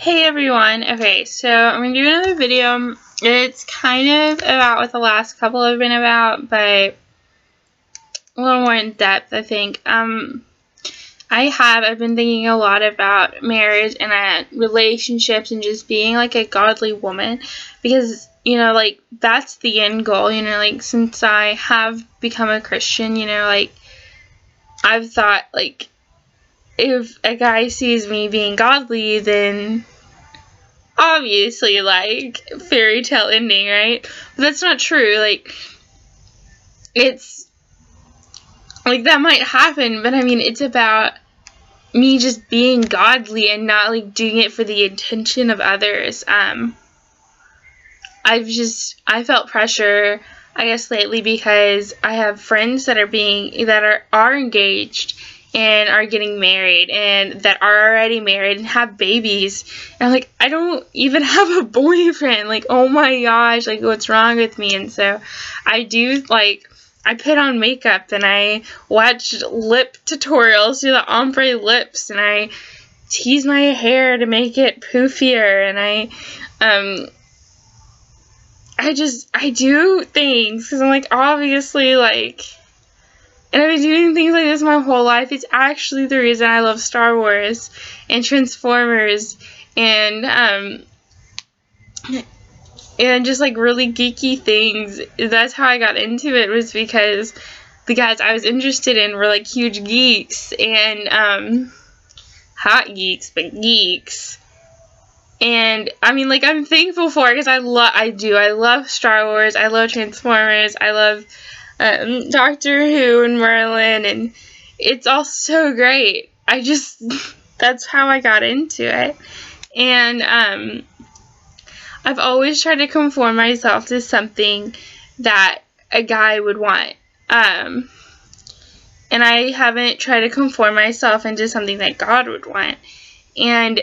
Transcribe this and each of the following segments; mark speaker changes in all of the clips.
Speaker 1: Hey everyone, okay, so I'm going to do another video. It's kind of about what the last couple have been about, but a little more in depth, I think. I've been thinking a lot about marriage and relationships and just being like a godly woman because, like, that's the end goal, like, since I have become a Christian, like, I've thought, like, if a guy sees me being godly, then obviously, like, fairy tale ending, right? But that's not true. Like, it's like that might happen, but I mean, it's about me just being godly and not like doing it for the intention of others. I felt pressure, I guess, lately because I have friends that are engaged and are getting married and that are already married and have babies. And I'm like, I don't even have a boyfriend. Like, oh my gosh, like, what's wrong with me? And so I put on makeup and I watch lip tutorials, do the ombre lips, and I tease my hair to make it poofier, and I do things because I'm like, obviously, like, and I've been doing things like this my whole life. It's actually the reason I love Star Wars and Transformers and just like really geeky things. That's how I got into it, was because the guys I was interested in were like huge geeks and hot geeks, but geeks. And I mean, like, I'm thankful for it because I love Star Wars, I love Transformers, I love Doctor Who and Merlin, and it's all so great. That's how I got into it. And I've always tried to conform myself to something that a guy would want. And I haven't tried to conform myself into something that God would want. And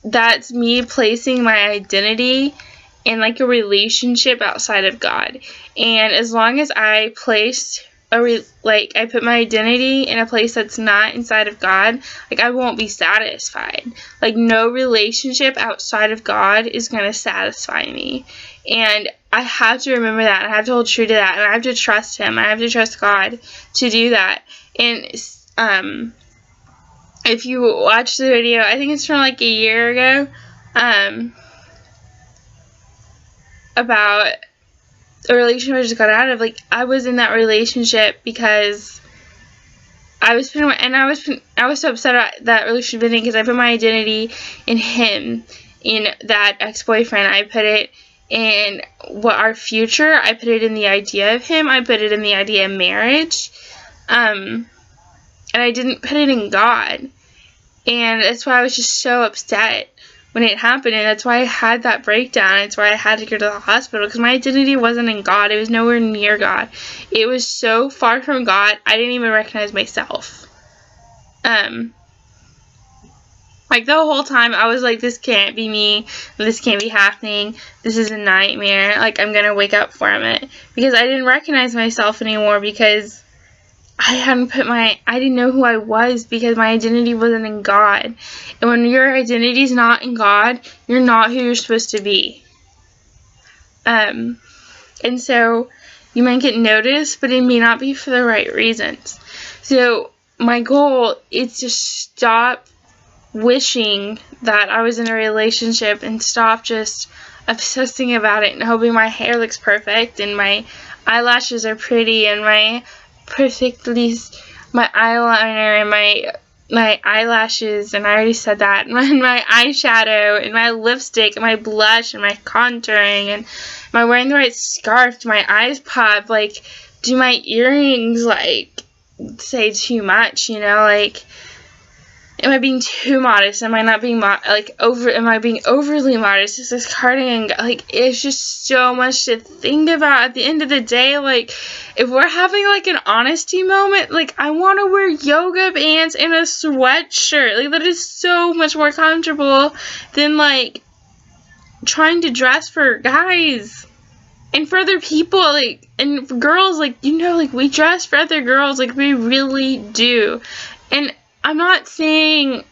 Speaker 1: that's me placing my identity in like a relationship outside of God. And as long as I I put my identity in a place that's not inside of God, like, I won't be satisfied. Like, no relationship outside of God is going to satisfy me. And I have to remember that. I have to hold true to that. And I have to trust Him. I have to trust God to do that. And if you watch the video, I think it's from like a year ago, about a relationship I just got out of. Like, I was in that relationship because I was so upset about that relationship ending because I put my identity in him, in that ex-boyfriend. I put it in our future. I put it in the idea of him. I put it in the idea of marriage. And I didn't put it in God. And that's why I was just so upset when it happened, and that's why I had that breakdown. That's why I had to go to the hospital, because my identity wasn't in God. It was nowhere near God. It was so far from God, I didn't even recognize myself. Like, the whole time, I was like, this can't be me. This can't be happening. This is a nightmare. Like, I'm going to wake up from it. Because I didn't recognize myself anymore, because I didn't know who I was, because my identity wasn't in God. And when your identity's not in God, you're not who you're supposed to be. And so you might get noticed, but it may not be for the right reasons. So my goal is to stop wishing that I was in a relationship and stop just obsessing about it and hoping my hair looks perfect and my eyelashes are pretty and my eyeliner and my eyelashes, and I already said that, and my eyeshadow and my lipstick and my blush and my contouring, and am I wearing the right scarf? Do my eyes pop? Like, do my earrings, like, say too much, like, am I being too modest? Am I not being am I being overly modest? Is this cardigan, like, it's just so much to think about at the end of the day. Like, if we're having like an honesty moment, like, I want to wear yoga pants and a sweatshirt. Like, that is so much more comfortable than like trying to dress for guys and for other people, like, and for girls, like, like, we dress for other girls, like, we really do. And I'm not saying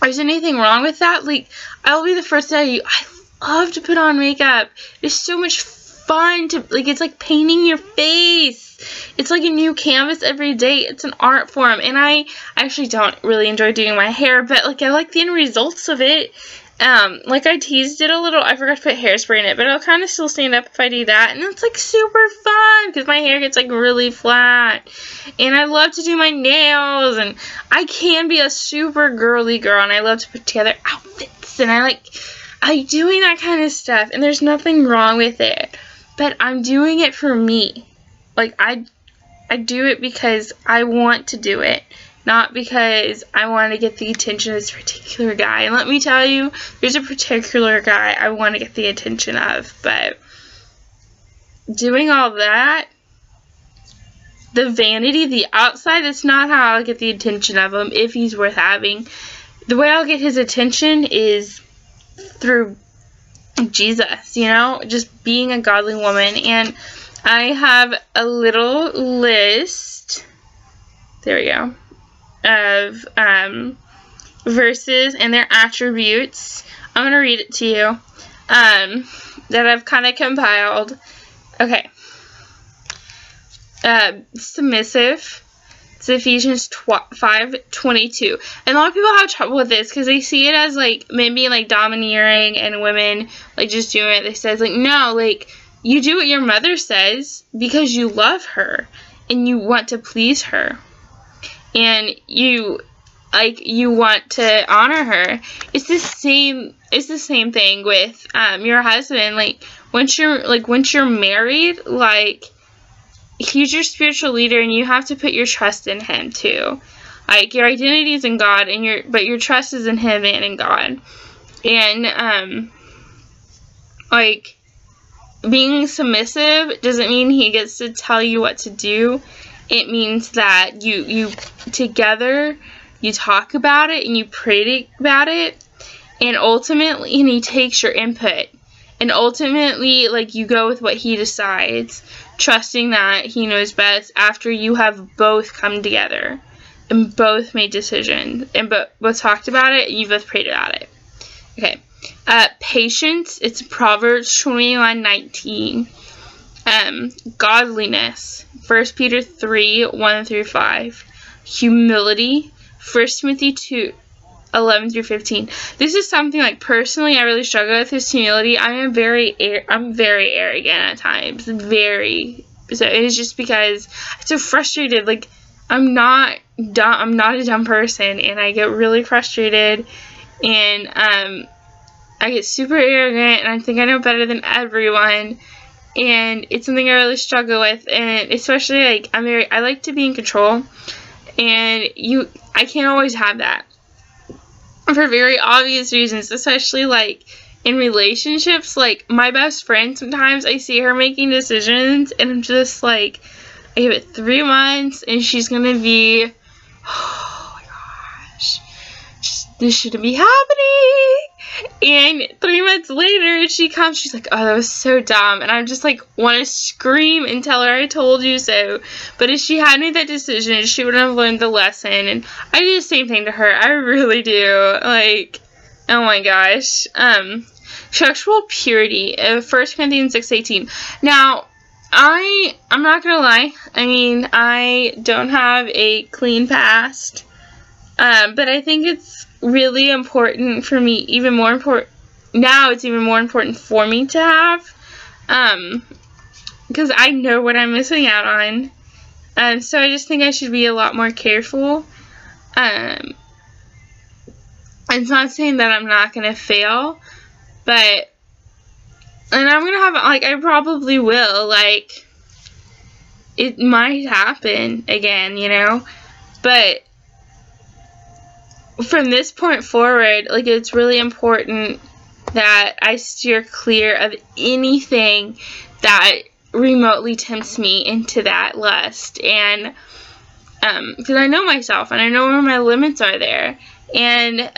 Speaker 1: Is anything wrong with that? Like, I'll be the first to tell you, I love to put on makeup. It's so much fun to, like, it's like painting your face. It's like a new canvas every day. It's an art form. And I actually don't really enjoy doing my hair, but, like, I like the end results of it. Like, I teased it a little. I forgot to put hairspray in it, but it'll kind of still stand up if I do that. And it's, like, super fun because my hair gets, like, really flat. And I love to do my nails. And I can be a super girly girl. And I love to put together outfits. And I like doing that kind of stuff. And there's nothing wrong with it. But I'm doing it for me. Like, I do it because I want to do it. Not because I want to get the attention of this particular guy. And let me tell you, there's a particular guy I want to get the attention of. But doing all that, the vanity, the outside, that's not how I'll get the attention of him if he's worth having. The way I'll get his attention is through Jesus, you know? Just being a godly woman. And I have a little list. There we go. Of verses and their attributes. I'm going to read it to you that I've kind of compiled. Okay. Submissive. It's Ephesians 5:22. And a lot of people have trouble with this because they see it as like men being like domineering and women like just doing it. They says like, no, like you do what your mother says because you love her and you want to please her. And you want to honor her. It's the same thing with your husband. Like once you're married, like he's your spiritual leader and you have to put your trust in him too. Like your identity is in God but your trust is in him and in God. And like being submissive doesn't mean he gets to tell you what to do. It means that you together, you talk about it and you pray about it, and ultimately, and he takes your input, and ultimately, like, you go with what he decides, trusting that he knows best after you have both come together and both made decisions and both talked about it and you both prayed about it. Okay. Patience, it's Proverbs 21:19. Godliness, 1 Peter 3:1-5. Humility, 1 Timothy 2:11-15. This is something like personally I really struggle with, is humility. I'm very arrogant at times. So it's just because I'm so frustrated. Like I'm not a dumb person, and I get really frustrated, and I get super arrogant, and I think I know better than everyone. And it's something I really struggle with, and especially like I like to be in control, and I can't always have that for very obvious reasons, especially like in relationships. Like my best friend, sometimes I see her making decisions and I'm just like, I give it 3 months and she's gonna be, oh my gosh, this shouldn't be happening. And 3 months later, she comes, she's like, oh, that was so dumb. And I just, like, want to scream and tell her I told you so. But if she had made that decision, she would have learned the lesson. And I do the same thing to her. I really do. Like, oh my gosh. Sexual purity, 1 Corinthians 6:18. Now, I'm not going to lie. I mean, I don't have a clean past. But I think it's really important for me, even more important now, it's even more important for me to have, because I know what I'm missing out on, so I just think I should be a lot more careful. It's not saying that I'm not going to fail, and I'm going to have, like, I probably will, like, it might happen again, you know, but from this point forward, like, it's really important that I steer clear of anything that remotely tempts me into that lust. And because I know myself and I know where my limits are there, and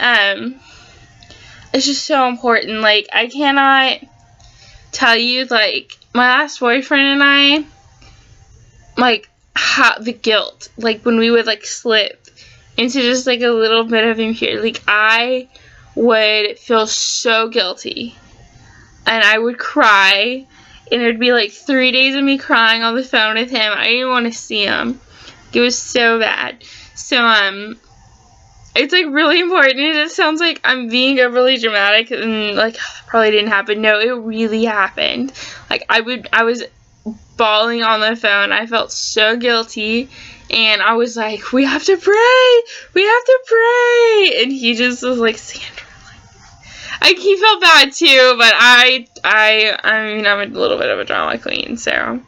Speaker 1: it's just so important. Like, I cannot tell you, like, my last boyfriend and I, like, how the guilt, like, when we would, like, slip into just like a little bit of impurity. Like, I would feel so guilty, and I would cry, and it would be like 3 days of me crying on the phone with him. I didn't want to see him. It was so bad. So it's like really important. It sounds like I'm being overly dramatic and like probably didn't happen. No, it really happened. Like, I was bawling on the phone. I felt so guilty, and I was like, we have to pray, and he just was like, Sandra, like, he felt bad too, but I mean, I'm a little bit of a drama queen. So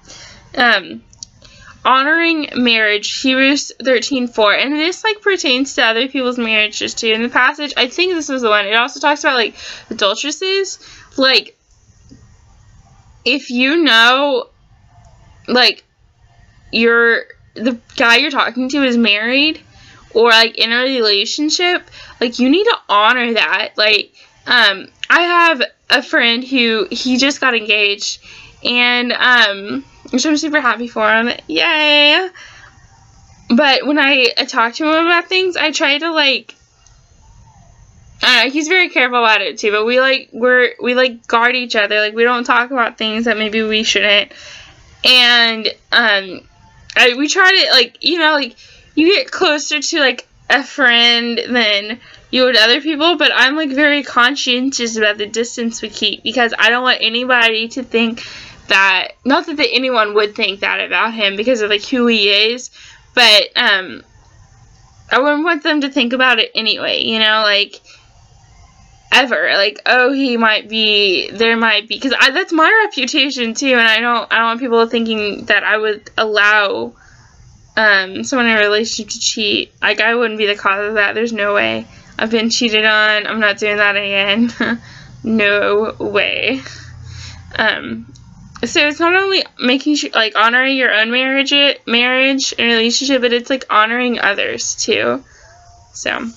Speaker 1: honoring marriage, Hebrews 13:4, and this like pertains to other people's marriages too. In the passage, I think this was the one. It also talks about like adulteresses. Like, if you know, like, the guy you're talking to is married or like in a relationship, like, you need to honor that. Like, I have a friend who he just got engaged, and which I'm super happy for him. Yay! But when I talk to him about things, I try to like, he's very careful about it too, but we guard each other. Like, we don't talk about things that maybe we shouldn't. And we try to, like, you know, like, you get closer to like a friend than you would other people, but I'm like very conscientious about the distance we keep, because I don't want anybody to think that, not that anyone would think that about him because of like who he is, but I wouldn't want them to think about it anyway, you know, like, ever, like, oh, there might be, because that's my reputation too, and I don't want people thinking that I would allow someone in a relationship to cheat. Like, I wouldn't be the cause of that. There's no way. I've been cheated on. I'm not doing that again. No way. So it's not only making sure, like, honoring your own marriage and relationship, but it's like honoring others too. So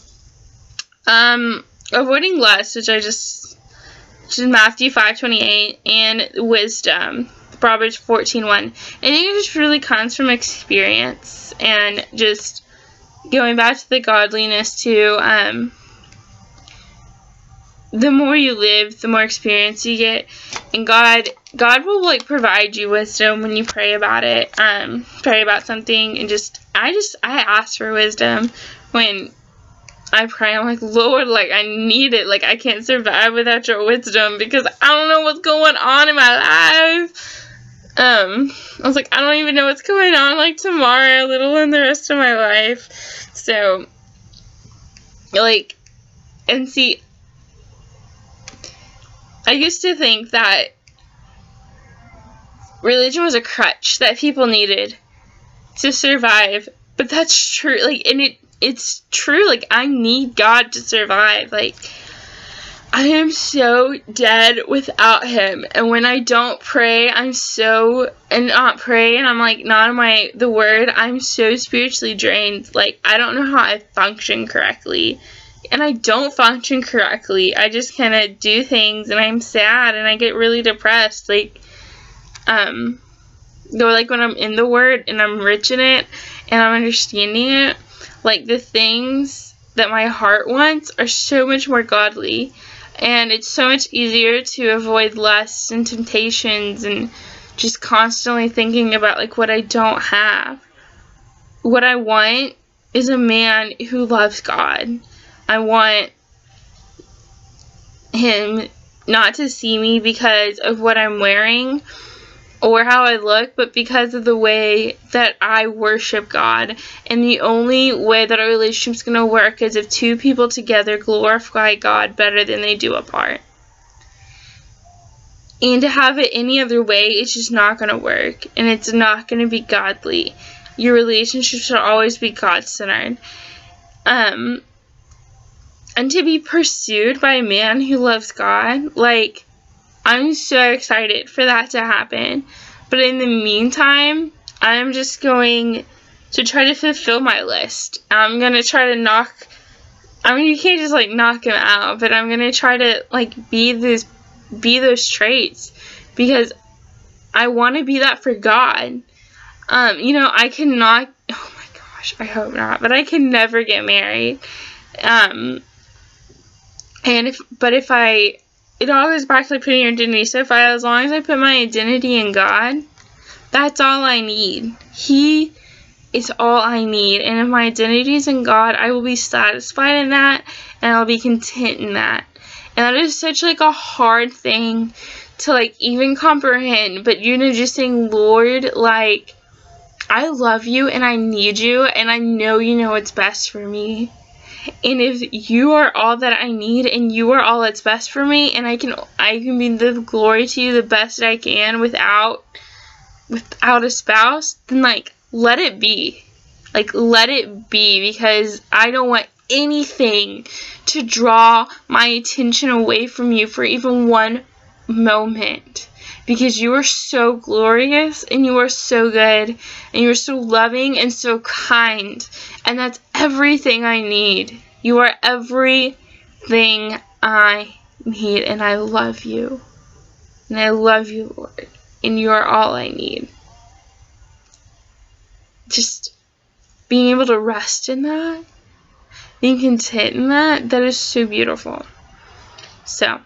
Speaker 1: avoiding lust, which is Matthew 5:28, and wisdom, Proverbs 14:1. I think it just really comes from experience, and just going back to the godliness too. The more you live, the more experience you get, and God will like provide you wisdom when you pray about it. Pray about something, and I ask for wisdom when I pray. I'm like, Lord, like, I need it. Like, I can't survive without your wisdom, because I don't know what's going on in my life. I was like, I don't even know what's going on, like, tomorrow, let alone the rest of my life. So, like, and see, I used to think that religion was a crutch that people needed to survive, but that's true. Like, and it's true. Like, I need God to survive. Like, I am so dead without him, and when I don't pray, and I'm like not in the word, I'm so spiritually drained. Like, I don't know how I function correctly, and I don't function correctly. I just kind of do things, and I'm sad, and I get really depressed. Like, like when I'm in the word and I'm rich in it and I'm understanding it, like, the things that my heart wants are so much more godly. And it's so much easier to avoid lusts and temptations and just constantly thinking about, like, what I don't have. What I want is a man who loves God. I want him not to see me because of what I'm wearing or how I look, but because of the way that I worship God. And the only way that our relationship's going to work is if two people together glorify God better than they do apart. And to have it any other way, it's just not going to work. And it's not going to be godly. Your relationship should always be God-centered. And to be pursued by a man who loves God, like, I'm so excited for that to happen. But in the meantime, I'm just going to try to fulfill my list. I'm going to try to you can't just, like, knock him out, but I'm going to try to, like, be those traits, because I want to be that for God. I cannot, oh my gosh, I hope not. But I can never get married. It all goes back to like putting your identity. So as long as I put my identity in God, that's all I need. He is all I need. And if my identity is in God, I will be satisfied in that, and I'll be content in that. And that is such like a hard thing to like even comprehend. But just saying, Lord, like, I love you and I need you, and I know you know what's best for me. And if you are all that I need and you are all that's best for me, and I can be the glory to you the best I can without a spouse, then like let it be. Like let it be, because I don't want anything to draw my attention away from you for even one moment. Because you are so glorious, and you are so good, and you are so loving and so kind. And that's everything I need. You are everything I need, and I love you. And I love you, Lord. And you are all I need. Just being able to rest in that, being content in that, that is so beautiful. So,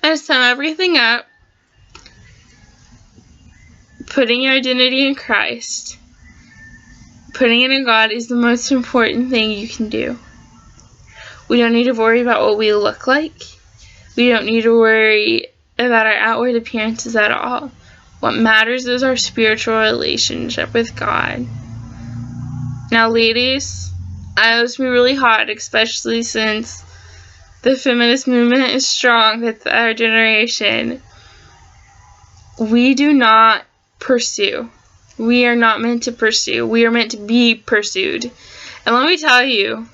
Speaker 1: I sum everything up. Putting your identity in Christ, putting it in God, is the most important thing you can do. We don't need to worry about what we look like. We don't need to worry about our outward appearances at all. What matters is our spiritual relationship with God. Now, ladies, I know it's been really hard, especially since the feminist movement is strong with our generation. We do not pursue. We are not meant to pursue. We are meant to be pursued. And let me tell you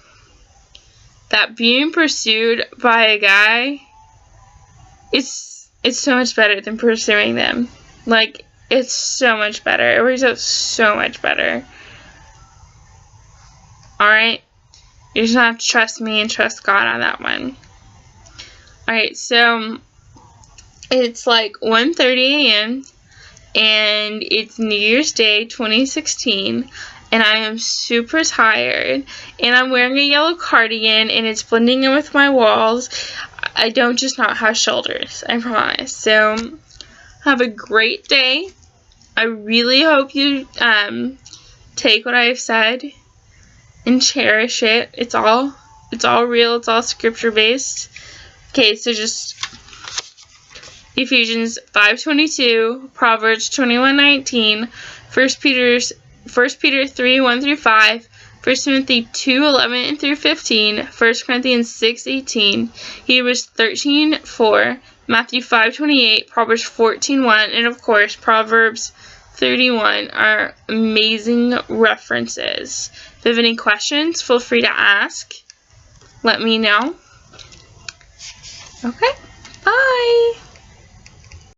Speaker 1: that being pursued by a guy, it's so much better than pursuing them. Like, it's so much better. It works out so much better. Alright? You just have to trust me and trust God on that one. Alright, so it's like 1:30 a.m. and it's New Year's Day 2016, and I am super tired, and I'm wearing a yellow cardigan, and it's blending in with my walls. I don't just not have shoulders, I promise. So, have a great day. I really hope you take what I have said and cherish it. It's all real. It's all scripture based. Okay, so just Ephesians 5:22, Proverbs 21:19, 1 Peter 3:1-5, 1 Timothy 2:11-15, 1 Corinthians 6:18, Hebrews 13:4, Matthew 5:28, Proverbs 14:1, and of course Proverbs 31 are amazing references. If you have any questions, feel free to ask. Let me know. Okay, bye!